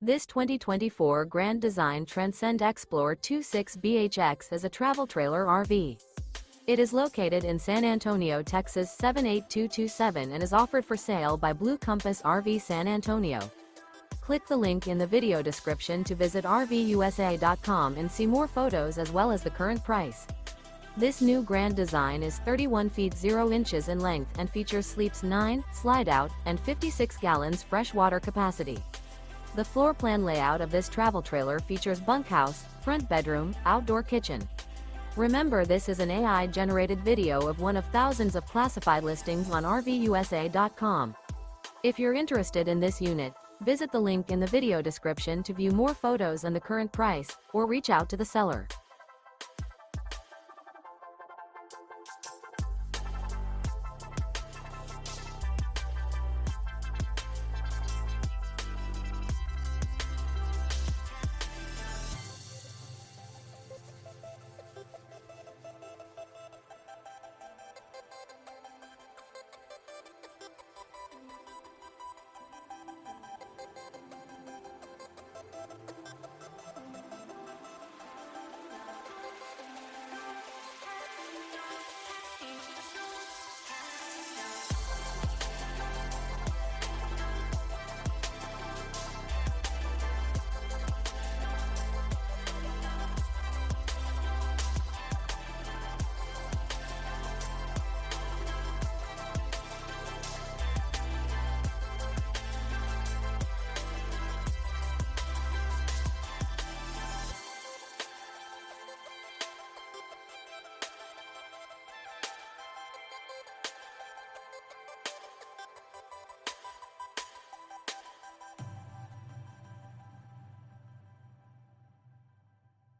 This 2024 Grand Design Transcend Xplor 26BHX is a travel trailer RV. It is located in San Antonio, Texas 78227 and is offered for sale by Blue Compass RV San Antonio. Click the link in the video description to visit RVUSA.com and see more photos as well as the current price. This new Grand Design is 31 feet 0 inches in length and features sleeps 9, Slideout, and 56 gallons fresh water capacity. The floor plan layout of this travel trailer features bunkhouse, front bedroom, outdoor kitchen. Remember, this is an AI-generated video of one of thousands of classified listings on RVUSA.com. If you're interested in this unit, visit the link in the video description to view more photos and the current price, or reach out to the seller.